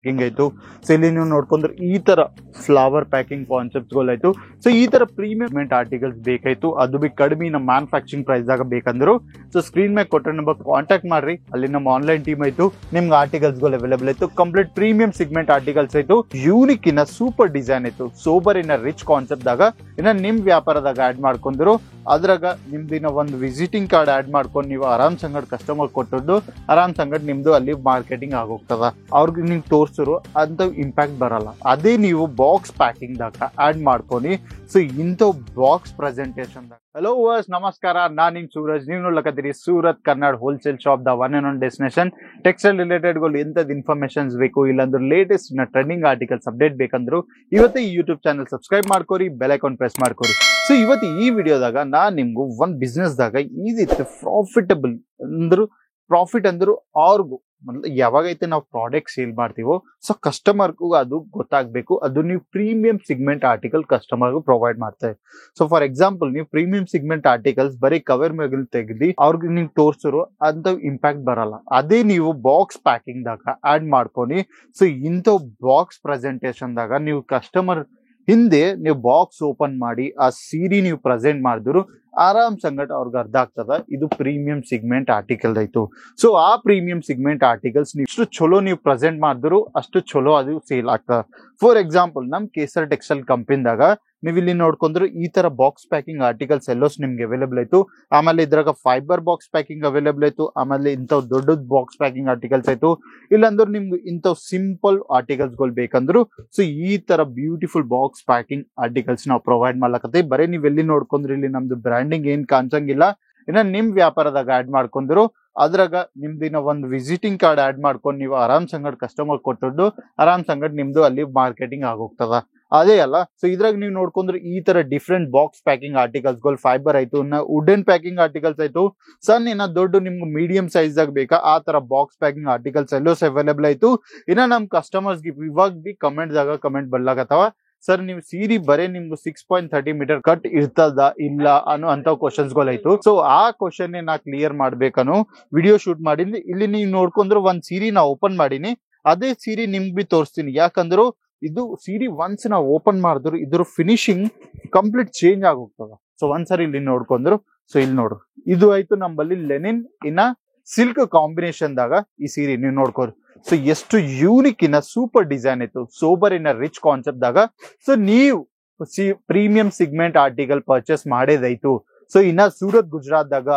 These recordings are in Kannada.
ಪ್ಯಾಕಿಂಗ್ ಆಯ್ತು. ಸೊ ಇಲ್ಲಿ ನೀವು ನೋಡ್ಕೊಂಡ್ರೆ ಈ ತರ ಫ್ಲವರ್ ಪ್ಯಾಕಿಂಗ್ ಕಾನ್ಸೆಪ್ಟ್ಗಳಾಯ್ತು. ಸೊ ಈ ತರ ಪ್ರೀಮಿಯಂ ಆರ್ಟಿಕಲ್ಸ್ ಬೇಕಾಯ್ತು, ಅದು ಬಿ ಕಡಿಮೆ ನಮ್ಮ ಮ್ಯಾನುಫ್ಯಾಕ್ಚರಿಂಗ್ ಪ್ರೈಸ್ ದಾಗ ಬೇಕಂದ್ರು ಸೊ ಸ್ಕ್ರೀನ್ ಮೇಲೆ ಕೊಟ್ಟರೆ ನಂಬರ್ ಕಾಂಟ್ಯಾಕ್ಟ್ ಮಾಡ್ರಿ. ಅಲ್ಲಿ ನಮ್ಮ ಆನ್ಲೈನ್ ಟೀಮ್ ಆಯ್ತು, ನಿಮ್ಗೆ ಆರ್ಟಿಕಲ್ಸ್ಗಳು ಅವೈಲೇಬಲ್ ಆಯ್ತು. ಕಂಪ್ಲೀಟ್ ಪ್ರೀಮಿಯಂ ಸಿಗ್ಮೆಂಟ್ ಆರ್ಟಿಕಲ್ಸ್ ಆಯ್ತು, ಯೂನಿಕ್ ಇನ್ನ ಸೂಪರ್ ಡಿಸೈನ್ ಆಯ್ತು, ಸೋಬರ್ ಇನ್ನ ರಿಚ್ ಕಾನ್ಸೆಪ್ಟ್ ದಾಗ ಇನ್ನ ನಿಮ್ ವ್ಯಾಪಾರದಾಗ ಆಡ್ ಮಾಡ್ಕೊಂಡ್ರು. ಅದ್ರಾಗ ನಿಮ್ದಿನ ಒಂದು ವಿಸಿಟಿಂಗ್ ಕಾರ್ಡ್ ಆಡ್ ಮಾಡ್ಕೊಂಡು ನೀವು ಆರಾಮ್ ಸಂಗಡ್ ಕಸ್ಟಮರ್ ಕೊಟ್ಟದ್ದು ಆರಾಮ್ ಸಂಗಡ್ ನಿಮ್ದು ಅಲ್ಲಿ ಮಾರ್ಕೆಟಿಂಗ್ ಆಗೋಗ್ತದ. ಅವ್ರಿಗೆ ನೀವು ತೋರ್ಸಿರು ಅಂತ ಇಂಪ್ಯಾಕ್ಟ್ ಬರಲ್ಲ. ಅದೇ ನೀವು ಬಾಕ್ಸ್ ಪ್ಯಾಕಿಂಗ್ ದಾಗ ಆಡ್ ಮಾಡ್ಕೊಂಡು ಸೊ ಇಂಥ ಬಾಕ್ಸ್ ಪ್ರೆಸೆಂಟೇಷನ್. ಹಲೋ ವರ್ಸ್, ನಮಸ್ಕಾರ. ನಾನ್ ನಿಮ್ ಸೂರಜ್, ನೀವು ನೋಡ್ಲಕತ್ತೀರಿ Surat Kannada wholesale shop the one and one destination. Textile related ಗಳು ಎಂತದ್ ಇನ್ಫಾರ್ಮೇಶನ್ಸ್ ಬೇಕು, ಇಲ್ಲಾಂದ್ರೆ ಲೇಟೆಸ್ಟ್ ಟ್ರೆಂಡಿಂಗ್ ಆರ್ಟಿಕಲ್ಸ್ ಅಪ್ಡೇಟ್ ಬೇಕಂದ್ರು ಇವತ್ತು ಈ ಯೂಟ್ಯೂಬ್ ಚಾನಲ್ ಸಬ್ಸ್ಕ್ರೈಬ್ ಮಾಡ್ಕೋರಿ, ಬೆಲ್ ಐಕಾನ್ ಪ್ರೆಸ್ ಮಾಡ್ಕೋರಿ. ಸೊ ಇವತ್ತು ಈ ವಿಡಿಯೋದಾಗ ನಾನ್ ನಿಮ್ಗೂ ಒಂದ್ ಬಿಸ್ನೆಸ್ ದಾಗ ಈಸಿ ಪ್ರಾಫಿಟಬಲ್ ಪ್ರಾಫಿಟ್ ಅಂದ್ರು ಅವ್ರಿಗೂ ಯಾವಾಗೈತೆ ನಾವು ಪ್ರಾಡಕ್ಟ್ ಸೇಲ್ ಮಾಡ್ತೀವೋ ಸೊ ಕಸ್ಟಮರ್ಗೂ ಅದು ಗೊತ್ತಾಗ್ಬೇಕು. ಅದು ನೀವು ಪ್ರೀಮಿಯಂ ಸಿಗ್ಮೆಂಟ್ ಆರ್ಟಿಕಲ್ ಕಸ್ಟಮರ್ಗೂ ಪ್ರೊವೈಡ್ ಮಾಡ್ತಾರೆ. ಸೊ ಫಾರ್ ಎಕ್ಸಾಂಪಲ್ ನೀವು ಪ್ರೀಮಿಯಂ ಸಿಗ್ಮೆಂಟ್ ಆರ್ಟಿಕಲ್ಸ್ ಬರೀ ಕವರ್ ಮೇಲೆ ತೆಗೆದು ಅವ್ರಿಗೆ ನೀವು ತೋರ್ಸಿರು ಅಂತ ಇಂಪ್ಯಾಕ್ಟ್ ಬರಲ್ಲ. ಅದೇ ನೀವು ಬಾಕ್ಸ್ ಪ್ಯಾಕಿಂಗ್ ದಾಗ ಆಡ್ ಮಾಡ್ಕೊಂಡು ಸೊ ಇಂಥ ಬಾಕ್ಸ್ ಪ್ರೆಸೆಂಟೇಷನ್ ದಾಗ ನೀವು ಕಸ್ಟಮರ್ ಹಿಂದೆ ನೀವು ಬಾಕ್ಸ್ ಓಪನ್ ಮಾಡಿ ಆ ಸೀರೆ ನೀವು ಪ್ರೆಸೆಂಟ್ ಮಾಡಿದ್ರು ಆರಾಮ್ ಸಂಗಟ್ ಅವ್ರಿಗೆ ಅರ್ಥ ಆಗ್ತದ ಇದು ಪ್ರೀಮಿಯಂ ಸಿಗ್ಮೆಂಟ್ ಆರ್ಟಿಕಲ್ ಆಯ್ತು. ಸೊ ಆ ಪ್ರೀಮಿಯಂ ಸಿಗ್ಮೆಂಟ್ ಆರ್ಟಿಕಲ್ಸ್ ಇಷ್ಟು ಚಲೋ ನೀವು ಪ್ರೆಸೆಂಟ್ ಮಾಡಿದ್ರು ಅಷ್ಟು ಚಲೋ ಅದು ಸೇಲ್ ಆಗ್ತದ. ಫಾರ್ ಎಕ್ಸಾಂಪಲ್ ನಮ್ ಕೇಸರ್ ಟೆಕ್ಸ್ಟೈಲ್ ಕಂಪನಿದಾಗ ನೀವು ಇಲ್ಲಿ ನೋಡ್ಕೊಂಡ್ರು ಈ ತರ ಬಾಕ್ಸ್ ಪ್ಯಾಕಿಂಗ್ ಆರ್ಟಿಕಲ್ಸ್ ಎಲ್ಲೋಸ್ ನಿಮ್ಗೆ ಅವೈಲೇಬಲ್ ಆಯ್ತು. ಆಮೇಲೆ ಇದ್ರಾಗ ಫೈಬರ್ ಬಾಕ್ಸ್ ಪ್ಯಾಕಿಂಗ್ ಅವೈಲೇಬಲ್ ಆಯ್ತು. ಆಮೇಲೆ ಇಂಥವ್ ದೊಡ್ಡ ಬಾಕ್ಸ್ ಪ್ಯಾಕಿಂಗ್ ಆರ್ಟಿಕಲ್ಸ್ ಆಯ್ತು. ಇಲ್ಲಾಂದ್ರೆ ನಿಮ್ಗೆ ಇಂಥವ್ ಸಿಂಪಲ್ ಆರ್ಟಿಕಲ್ಸ್ ಗಳು ಬೇಕಂದ್ರು ಸೊ ಈ ತರ ಬ್ಯೂಟಿಫುಲ್ ಬಾಕ್ಸ್ ಪ್ಯಾಕಿಂಗ್ ಆರ್ಟಿಕಲ್ಸ್ ನಾವು ಪ್ರೊವೈಡ್ ಮಾಡ್ಲಕತ್ತೀವಿ. ಬರೀ ನೀವ್ ಎಲ್ಲಿ ನೋಡ್ಕೊಂಡ್ರಿ ಇಲ್ಲಿ ನಮ್ದು ಬ್ರ್ಯಾಂಡಿಂಗ್ ಏನ್ ಕಾಣಿಸಂಗಿಲ್ಲ, ಇನ್ನ ನಿಮ್ ವ್ಯಾಪಾರದಾಗ ಆಡ್ ಮಾಡ್ಕೊಂಡ್ರು ಅದ್ರಾಗ ನಿಮ್ದಿನ ಒಂದು ವಿಸಿಟಿಂಗ್ ಕಾರ್ಡ್ ಆಡ್ ಮಾಡ್ಕೊಂಡು ನೀವು ಆರಾಮ್ ಸಂಗಡ್ ಕಸ್ಟಮರ್ ಕೊಟ್ಟದ್ದು ಆರಾಮ್ ಸಂಗಡ್ ನಿಮ್ದು ಅಲ್ಲಿ ಮಾರ್ಕೆಟಿಂಗ್ ಆಗೋಗ್ತದ. ಅದೇ ಅಲ್ಲ. ಸೊ ಇದ್ರಾಗ ನೀವು ನೋಡ್ಕೊಂಡ್ರೆ ಈ ತರ ಡಿಫ್ರೆಂಟ್ ಬಾಕ್ಸ್ ಪ್ಯಾಕಿಂಗ್ ಆರ್ಟಿಕಲ್ಸ್ ಗಳು ಫೈಬರ್ ಆಯ್ತು, ಇನ್ನ ವುಡನ್ ಪ್ಯಾಕಿಂಗ್ ಆರ್ಟಿಕಲ್ಸ್ ಆಯ್ತು, ಸಣ್ಣ ಇನ್ನ ದೊಡ್ಡ ನಿಮ್ಗೆ ಮೀಡಿಯಂ ಸೈಜ್ ದಾಗ ಬೇಕಾ ಆ ತರ ಬಾಕ್ಸ್ ಪ್ಯಾಕಿಂಗ್ ಆರ್ಟಿಕಲ್ಸ್ ಎಲ್ಲೋ ಅವೈಲೇಬಲ್ ಆಯ್ತು. ಇನ್ನ ನಮ್ ಕಸ್ಟಮರ್ಸ್ ಇವಾಗ ಬಿ ಕಮೆಂಟ್ ದಾಗ ಕಮೆಂಟ್ ಬರ್ಲಾಗತ್ತವ, ಸರ್ ನೀವು ಸೀರೆ ಬರೇ ನಿಮ್ಗೆ 6.30 ಮೀಟರ್ ಕಟ್ ಇರ್ತದ ಇಲ್ಲ ಅನ್ನೋ ಅಂತ ಕ್ವಶನ್ಸ್ ಗಳಾಯ್ತು. ಸೊ ಆ ಕ್ವಶನ್ ನಾ ಕ್ಲಿಯರ್ ಮಾಡ್ಬೇಕನ್ನೋ ವಿಡಿಯೋ ಶೂಟ್ ಮಾಡಿದ್ವಿ. ಇಲ್ಲಿ ನೀವು ನೋಡ್ಕೊಂಡ್ರೆ ಒಂದ್ ಸೀರೆ ನಾ ಓಪನ್ ಮಾಡೀನಿ, ಅದೇ ಸೀರೆ ನಿಮ್ಗೆ ಬಿ ತೋರಿಸ್ತೀನಿ. ಯಾಕಂದ್ರು ಇದು ಸೀರೆ ಒನ್ಸ್ ನಾವು ಓಪನ್ ಮಾಡಿದ್ರು ಇದ್ರ ಫಿನಿಶಿಂಗ್ ಕಂಪ್ಲೀಟ್ ಚೇಂಜ್ ಆಗೋಗ್ತದ. ಸೊ ಒಂದ್ಸರಿ ಇಲ್ಲಿ ನೋಡ್ಕೊಂಡ್ರು ಸೊ ಇಲ್ಲಿ ನೋಡ್ರು ಇದು ಆಯ್ತು ನಮ್ಮಲ್ಲಿ ಲೆನಿನ್ ಇನ್ನ ಸಿಲ್ಕ್ ಕಾಂಬಿನೇಷನ್ ದಾಗ ಈ ಸೀರೆ ನೀವು ನೋಡ್ಕೋರಿ. ಸೊ ಎಷ್ಟು ಯೂನಿಕ್ ಇನ್ನ ಸೂಪರ್ ಡಿಸೈನ್ ಆಯ್ತು, ಸೋಬರ್ ಇನ್ನ ರಿಚ್ ಕಾನ್ಸೆಪ್ಟ್ ದಾಗ ಸೊ ನೀವು ಪ್ರೀಮಿಯಂ ಸಿಗ್ಮೆಂಟ್ ಆರ್ಟಿಕಲ್ ಪರ್ಚೇಸ್ ಮಾಡೇದಾಯ್ತು. ಸೊ ಇನ್ನ ಸೂರತ್ ಗುಜರಾತ್ ದಾಗ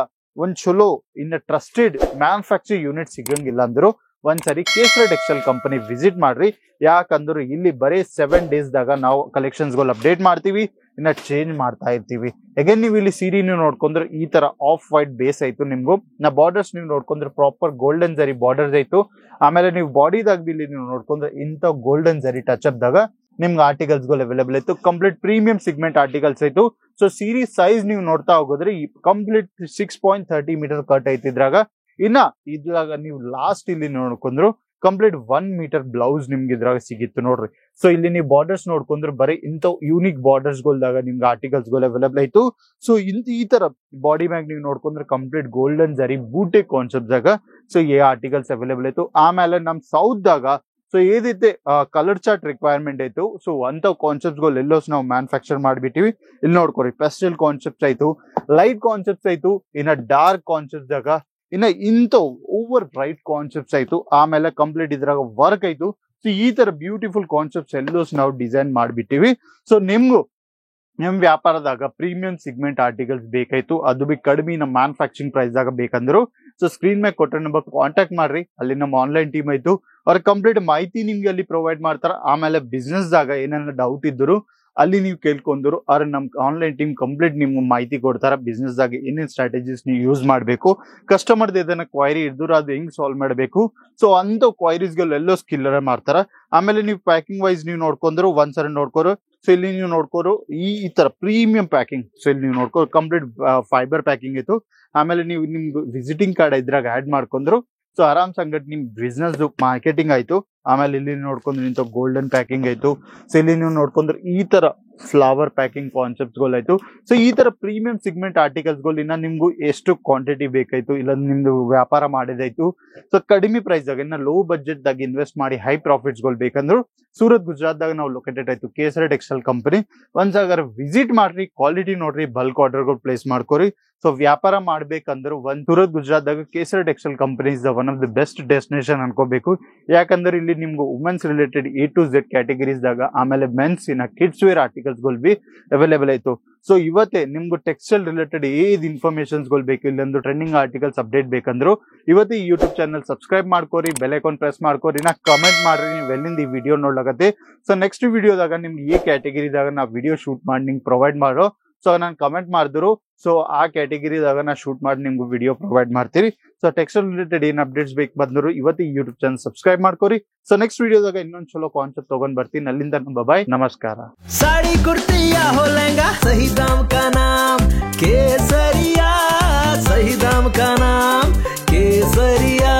ಒಂದ್ ಚಲೋ ಇನ್ನ ಟ್ರಸ್ಟೆಡ್ ಮ್ಯಾನುಫ್ಯಾಕ್ಚರ್ ಯೂನಿಟ್ ಸಿಗಂಗಿಲ್ಲ ಅಂದ್ರು ಒಂದ್ಸರಿ ಕೇಸರ್ ಟೆಕ್ಸ್ಟೈಲ್ ಕಂಪನಿ ವಿಸಿಟ್ ಮಾಡ್ರಿ. ಯಾಕಂದ್ರೆ ಇಲ್ಲಿ ಬರೀ 7 days ದಾಗ ನಾವು ಕಲೆಕ್ಷನ್ಸ್ ಗಳು ಅಪ್ಡೇಟ್ ಮಾಡ್ತೀವಿ, ಇನ್ನ ಚೇಂಜ್ ಮಾಡ್ತಾ ಇರ್ತೀವಿ. ಅಗೇನ್ ನೀವು ಇಲ್ಲಿ ಸೀರೆ ನೀವು ನೋಡ್ಕೊಂಡ್ರೆ ಈ ತರ ಆಫ್ ವೈಟ್ ಬೇಸ್ ಆಯ್ತು. ನಿಮ್ಗೂ ನಾ ಬಾರ್ಡರ್ಸ್ ನೀವು ನೋಡ್ಕೊಂಡ್ರೆ ಪ್ರಾಪರ್ ಗೋಲ್ಡನ್ ಜರಿ ಬಾರ್ಡರ್ಸ್ ಆಯ್ತು. ಆಮೇಲೆ ನೀವು ಬಾಡಿದಾಗ ಇಲ್ಲಿ ನೀವು ನೋಡ್ಕೊಂಡ್ರೆ ಇಂಥ ಗೋಲ್ಡನ್ ಜರಿ ಟಚ್ ಅಪ್ ದಾಗ ನಿಮ್ಗೆ ಆರ್ಟಿಕಲ್ಸ್ ಗಳು ಅವೈಲೇಬಲ್ ಆಯ್ತು. ಕಂಪ್ಲೀಟ್ ಪ್ರೀಮಿಯಂ ಸಿಗ್ಮೆಂಟ್ ಆರ್ಟಿಕಲ್ಸ್ ಆಯ್ತು. ಸೊ ಸೀರೆ ಸೈಜ್ ನೀವು ನೋಡ್ತಾ ಹೋಗೋದ್ರೆ ಕಂಪ್ಲೀಟ್ 6.30 ಮೀಟರ್ ಕಟ್ ಐತಿ ಇದ್ರಾಗ. ಇನ್ನ ಇದ್ರಾಗ ನೀವು ಲಾಸ್ಟ್ ಇಲ್ಲಿ ನೋಡ್ಕೊಂಡ್ರು ಕಂಪ್ಲೀಟ್ 1 ಮೀಟರ್ ಬ್ಲೌಸ್ ನಿಮ್ಗೆ ಇದ್ರಾಗ ಸಿಗಿತ್ತು ನೋಡ್ರಿ. ಸೊ ಇಲ್ಲಿ ನೀವು ಬಾರ್ಡರ್ಸ್ ನೋಡ್ಕೊಂಡ್ರೆ ಬರೀ ಇಂಥ ಯೂನಿಕ್ ಬಾರ್ಡರ್ಸ್ ಗಳದಾಗ ನಿಮ್ಗೆ ಆರ್ಟಿಕಲ್ಸ್ ಗಳು ಅವೈಲೇಬಲ್ ಆಯ್ತು. ಸೊ ಈ ತರ ಬಾಡಿ ಮ್ಯಾಗ್ ನೀವು ನೋಡ್ಕೊಂಡ್ರೆ ಕಂಪ್ಲೀಟ್ ಗೋಲ್ಡನ್ ಜರಿ ಬೂಟೆ ಕಾನ್ಸೆಪ್ಟ್ ದಾಗ ಸೊ ಈ ಆರ್ಟಿಕಲ್ಸ್ ಅವೈಲೇಬಲ್ ಆಯ್ತು. ಆಮೇಲೆ ನಮ್ ಸೌತ್ ದಾಗ ಸೊ ಏದೈತೆ ಕಲರ್ ಚಾರ್ಟ್ ರಿಕ್ವೈರ್ಮೆಂಟ್ ಆಯ್ತು. ಸೊ ಅಂತ ಕಾನ್ಸೆಪ್ಟ್ ಗಳು ಎಲ್ಲೋಸ್ ನಾವು ಮ್ಯಾನುಫ್ಯಾಕ್ಚರ್ ಮಾಡ್ಬಿಟ್ಟಿವಿ. ಇಲ್ಲಿ ನೋಡ್ಕೊರಿ ಪೆಸ್ಟಲ್ ಕಾನ್ಸೆಪ್ಟ್ಸ್ ಆಯ್ತು, ಲೈಟ್ ಕಾನ್ಸೆಪ್ಟ್ಸ್ ಆಯ್ತು, ಇನ್ನ ಡಾರ್ಕ್ ಕಾನ್ಸೆಪ್ಟ್ ದಾಗ ಇನ್ನ ಇಂಥ ಓವರ್ ಬ್ರೈಟ್ ಕಾನ್ಸೆಪ್ಟ್ಸ್ ಆಯ್ತು. ಆಮೇಲೆ ಕಂಪ್ಲೀಟ್ ಇದ್ರಾಗ ವರ್ಕ್ ಆಯ್ತು. ಸೊ ಈ ತರ ಬ್ಯೂಟಿಫುಲ್ ಕಾನ್ಸೆಪ್ಟ್ಸ್ ಎಲ್ಲೋಸ್ ನಾವು ಡಿಸೈನ್ ಮಾಡ್ಬಿಟ್ಟಿವಿ. ಸೊ ನಿಮ್ಗೂ ನಿಮ್ ವ್ಯಾಪಾರದಾಗ ಪ್ರೀಮಿಯಂ ಸಿಗ್ಮೆಂಟ್ ಆರ್ಟಿಕಲ್ಸ್ ಬೇಕಾಯ್ತು, ಅದು ಬಿ ಕಡಿಮೆ ನಮ್ಮ ಮ್ಯಾನುಫ್ಯಾಕ್ಚರಿಂಗ್ ಪ್ರೈಸ್ ದಾಗ ಬೇಕಂದ್ರು ಸೊ ಸ್ಕ್ರೀನ್ ಮೇಲೆ ಕೊಟ್ಟರೆ ನಂಬರ್ ಕಾಂಟ್ಯಾಕ್ಟ್ ಮಾಡ್ರಿ. ಅಲ್ಲಿ ನಮ್ಮ ಆನ್ಲೈನ್ ಟೀಮ್ ಆಯ್ತು, ಅವ್ರ ಕಂಪ್ಲೀಟ್ ಮಾಹಿತಿ ನಿಮ್ಗೆ ಅಲ್ಲಿ ಪ್ರೊವೈಡ್ ಮಾಡ್ತಾರ. ಆಮೇಲೆ ಬಿಸ್ನೆಸ್ ದಾಗ ಏನೇನ ಡೌಟ್ ಇದ್ರು ಅಲ್ಲಿ ನೀವು ಕೇಳ್ಕೊಂಡ್ರು ಅವ್ರ ನಮ್ ಆನ್ಲೈನ್ ಟೀಮ್ ಕಂಪ್ಲೀಟ್ ನಿಮ್ಗೆ ಮಾಹಿತಿ ಕೊಡ್ತಾರ. ಬಿಸ್ನೆಸ್ ದಾಗ ಏನೇನ್ ಸ್ಟ್ರಾಟಜೀಸ್ ನೀವು ಯೂಸ್ ಮಾಡ್ಬೇಕು, ಕಸ್ಟಮರ್ದ ಏದನ್ನ ಕ್ವೈರಿ ಇದ್ರು ಅದು ಹೆಂಗ್ ಸಾಲ್ವ್ ಮಾಡಬೇಕು. ಸೊ ಅಂತ ಕ್ವೈರೀಸ್ ಗಳು ಎಲ್ಲೋ ಸ್ಕಿಲ್ಲರ್ ಮಾಡ್ತಾರ. ಆಮೇಲೆ ನೀವು ಪ್ಯಾಕಿಂಗ್ ವೈಸ್ ನೀವು ನೋಡ್ಕೊಂಡ್ರು ಒಂದ್ಸರಿ ನೋಡ್ಕೋರು. ಸೊ ಇಲ್ಲಿ ನೀವು ನೋಡ್ಕೋರು ಈ ತರ ಪ್ರೀಮಿಯಂ ಪ್ಯಾಕಿಂಗ್. ಸೊ ಇಲ್ಲಿ ನೀವು ನೋಡ್ಕೋ ಕಂಪ್ಲೀಟ್ ಫೈಬರ್ ಪ್ಯಾಕಿಂಗ್ ಇತ್ತು. ಆಮೇಲೆ ನೀವು ನಿಮ್ಗೆ ವಿಸಿಟಿಂಗ್ ಕಾರ್ಡ್ ಇದ್ರಾಗ ಆಡ್ ಮಾಡ್ಕೊಂಡ್ರು ಸೊ ಆರಾಮ್ ಸಂಗಟ್ ನಿಮ್ ಬಿಸ್ನೆಸ್ ಮಾರ್ಕೆಟಿಂಗ್ ಆಯ್ತು. ಆಮೇಲೆ ಇಲ್ಲಿ ನೋಡ್ಕೊಂಡ್ರೆ ಇಂಥ ಗೋಲ್ಡನ್ ಪ್ಯಾಕಿಂಗ್ ಆಯ್ತು. ಸೊ ಇಲ್ಲಿ ನೀವು ನೋಡ್ಕೊಂಡ್ರೆ ಈ ತರ ಫ್ಲವರ್ ಪ್ಯಾಕಿಂಗ್ ಕಾನ್ಸೆಪ್ಟ್ ಗಳಾಯ್ತು. ಸೊ ಈ ತರ ಪ್ರೀಮಿಯಂ ಸಿಗ್ಮೆಂಟ್ ಆರ್ಟಿಕಲ್ಸ್ ಗಳು ಇನ್ನ ನಿಮ್ಗೂ ಎಷ್ಟು ಕ್ವಾಂಟಿಟಿ ಬೇಕಾಯ್ತು, ಇಲ್ಲ ನಿಮ್ದು ವ್ಯಾಪಾರ ಮಾಡಿದಾಯ್ತು, ಸೊ ಕಡಿಮೆ ಪ್ರೈಸ್ ದಾಗ ಇನ್ನ ಲೋ ಬಜೆಟ್ ದಾಗ ಇನ್ವೆಸ್ಟ್ ಮಾಡಿ ಹೈ ಪ್ರಾಫಿಟ್ಸ್ ಗಳು ಬೇಕಂದ್ರು ಸೂರತ್ ಗುಜರಾತ್ ದಾಗ ನಾವು ಲೊಕೇಟೆಡ್ ಆಯ್ತು ಕೇಸರಿ ಟೆಕ್ಸ್ಟೈಲ್ ಕಂಪನಿ. ಒಂದ್ಸಾಗ ವಿಸಿಟ್ ಮಾಡ್ರಿ, ಕ್ವಾಲಿಟಿ ನೋಡ್ರಿ, ಬಲ್ಕ್ ಆರ್ಡರ್ ಗಳು ಪ್ಲೇಸ್ ಮಾಡ್ಕೋರಿ. ಸೊ ವ್ಯಾಪಾರ ಮಾಡ್ಬೇಕಂದ್ರೆ ಸೂರತ್ ಗುಜರಾತ್ ದಾಗ Kesari textile company is one of the best destination ಅನ್ಕೋಬೇಕು. ಯಾಕಂದ್ರೆ ಇಲ್ಲಿ ನಿಮ್ಗೆ women's related A to Z categories ದಾಗ, ಆಮೇಲೆ ಮೆನ್ಸ್ ಇನ್ನ ಕಿಡ್ಸ್ ವೇರ್ ಆರ್ಟಿಕಲ್ಸ್ ಗಳು ಬಿ ಅವೈಲೇಬಲ್ ಆಯ್ತು. ಸೊ ಇವತ್ತೇ ನಿಮ್ಗೆ ಟೆಕ್ಸ್ಟೈಲ್ ರಿಲೇಟೆಡ್ ಏದ್ ಇನ್ಫಾರ್ಮೇಶನ್ಸ್ ಗಳು ಬೇಕು, ಇಲ್ಲೊಂದು ಟ್ರೆಂಡಿಂಗ್ ಆರ್ಟಿಕಲ್ಸ್ ಅಪ್ಡೇಟ್ ಬೇಕಂದ್ರು ಇವತ್ತೇ ಈ ಯೂಟ್ಯೂಬ್ ಚಾನಲ್ ಸಬ್ಸ್ಕ್ರೈಬ್ ಮಾಡ್ಕೋರಿ, ಬೆಲ್ ಐಕಾನ್ ಪ್ರೆಸ್ ಮಾಡ್ಕೋರಿ, ನಾ ಕಮೆಂಟ್ ಮಾಡ್ರಿ ನೀವು ಎಲ್ಲಿಂದ ಈ ವಿಡಿಯೋ ನೋಡ್ಲಾಗತ್ತೆ. ಸೊ ನೆಕ್ಸ್ಟ್ ವಿಡಿಯೋದಾಗ ನಿಮ್ಗೆ ಈ ಕ್ಯಾಟಗರಿದಾಗ ನಾ ವಿಡಿಯೋ ಶೂಟ್ ಮಾಡಿ ನಿಮ್ಗೆ ಪ್ರೊವೈಡ್ ಮಾಡೋ. ಸೊ ನಾನು ಕಮೆಂಟ್ ಮಾಡಿದ್ರು, ಸೊ ಆ ಕ್ಯಾಟಗರಿದಾಗ ನಾ ಶೂಟ್ ಮಾಡಿ ನಿಮ್ಗೆ ವಿಡಿಯೋ ಪ್ರೊವೈಡ್ ಮಾಡ್ತೀರಿ. ಸೊ ಟೆಕ್ಸ್ಟೈಲ್ ರಿಲೇಟೆಡ್ ಏನ್ ಅಪ್ಡೇಟ್ಸ್ ಬೇಕು ಬಂದ್ರು ಇವತ್ತು ಯೂಟ್ಯೂಬ್ ಚಾನಲ್ ಸಬ್ಸ್ಕ್ರೈಬ್ ಮಾಡ್ಕೋರಿ. ಸೊ ನೆಕ್ಸ್ಟ್ ವಿಡಿಯೋದಾಗ ಇನ್ನೊಂದು ಚಲೋ ಕಾನ್ಸೆಪ್ಟ್ ತಗೊಂಡ್ ಬರ್ತೀನಿ. ಅಲ್ಲಿಂದ ಬಾಯ್, ನಮಸ್ಕಾರ. साड़ी कुर्ती या हो लहंगा, सही दाम का नाम केसरिया, सही दाम का नाम केसरिया.